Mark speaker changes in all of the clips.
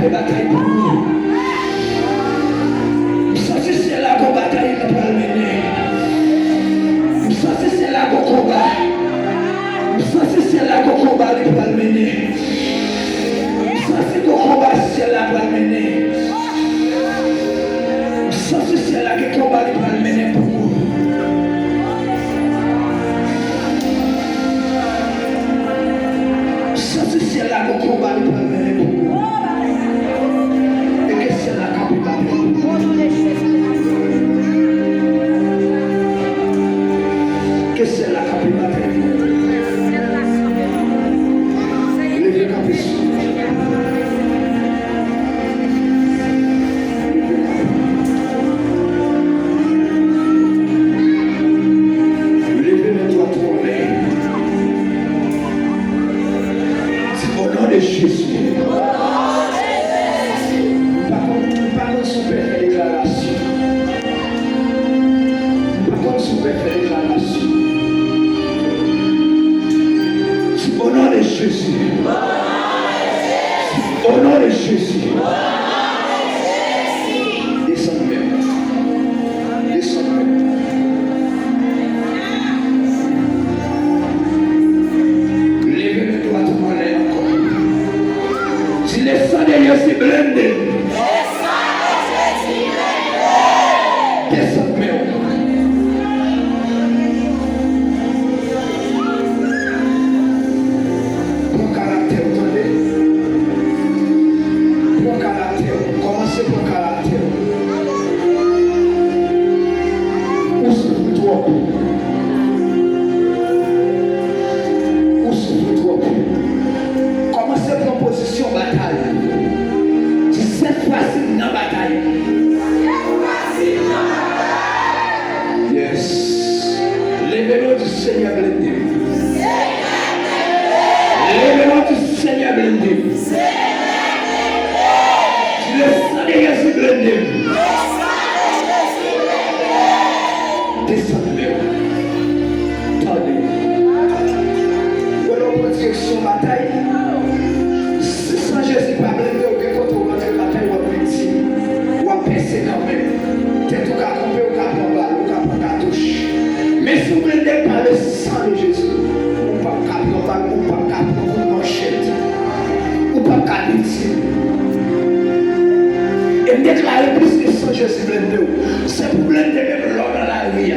Speaker 1: de bataille pour nous. Ça c'est là qu'on bataille qu'on va mener. Ça c'est là qu'on combat. Ça c'est là qu'on combat qu'on va mener. Ça c'est qu'on combat c'est là qu'on va mener. Ça c'est là qu'on combat qu'on va mener pour nous. Ça c'est là qu'on combat qu'on va mener pour nous. Et que c'est là qu'on peut battre pour nous. Que c'est là qu'on peut battre pour nous. Levez la capuche. Levez les doigts tournés. C'est au nom de Jésus. Par contre, si vous pouvez faire déclaration. Par contre, si vous pouvez faire déclaration. C'est au nom de Jésus. Au nom de Jésus. Descends même. Descends même. Levez le doigt de mon lait encore. Si le sang de Dieu s'est blindé. Descends même. Bon caractère, attendez. Bon caractère. Commencez bon caractère. Où souffre-toi? Où souffre-toi? Commencez proposition bataille. Tu sais facile dans la bataille. Yes. Les vélos du Seigneur blindé. Les vélos du Seigneur blindé. Le sang de Jésus blindé. Descendez. Attendez. Voilà pour direction bataille. Si sans Jésus pas blindé, ou que quand on rentre la bataille, on va péter. On va percer quand même. Tête au cas coupé, au cas pour balle, au cas pour cartouche. Mais si vous blindez par le sang de Jésus, on ne peut pas prendre balle, on ne peut pas prendre manchette. On ne peut pas péter. Et déclarer plus que sang Jésus blindé. C'est pour blinder même l'homme dans la vie.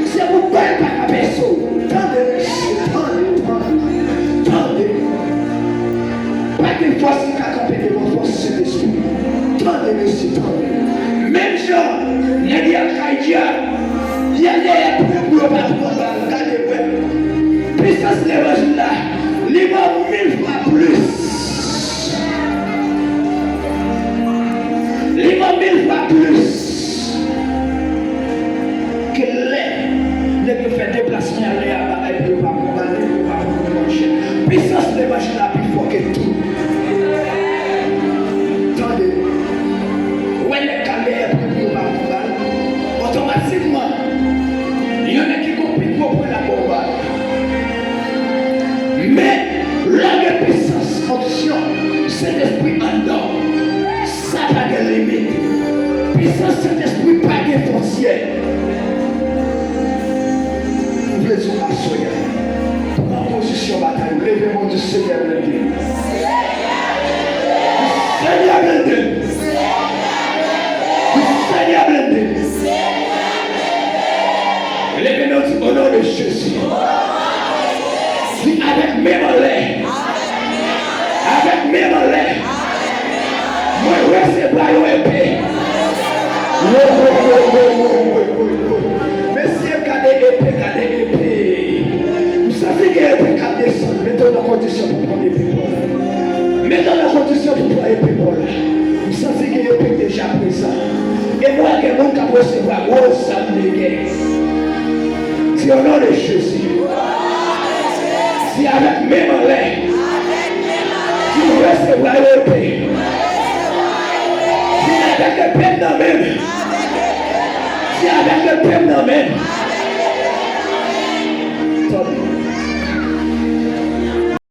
Speaker 1: C'est pour pas être à personne. Tendez. Pas de force qui a campé de mon force c'est l'esprit. Tendez, monsieur, tendez. Même gens, il y a des Akaïdia, il y a des pour le patron, regardez-moi. Puissance de l'évangile là, il va 1000 fois plus. Il va 1000 fois plus que les que fait déplacement aller à bataille pour pas combattre, pour pas marcher. Puissance de l'évangile là plus fort que tout. Attendez. Ouais, les calés pour pas combattre. Automatiquement, il y en a qui comprennent pour la bombe. Mais la puissance, option, c'est l'esprit en dedans. Ça n'a pas de limite. Puissance Saint-Esprit, pas de frontières. Ouvrez vos mains, en position bataille, levez-moi du Seigneur blindé. Seigneur blindé. Seigneur blindé. Levez-nous au nom de Jésus. Si avec mes mollets, avec mes mollets, moi, c'est pas une épée. Messieurs, gardez épée. Vous savez que l'épée quand descend, mettons la condition pour prendre l'épée. Mettons la condition pour prendre l'épée. Vous savez que l'épée est déjà présent. Et moi, que mon cap recevoir grosse âme de guerre. C'est au nom de Jésus. Si avec mes mollets, tu recevras l'épée. Avec le peine dans même. Si avec le peine dans même.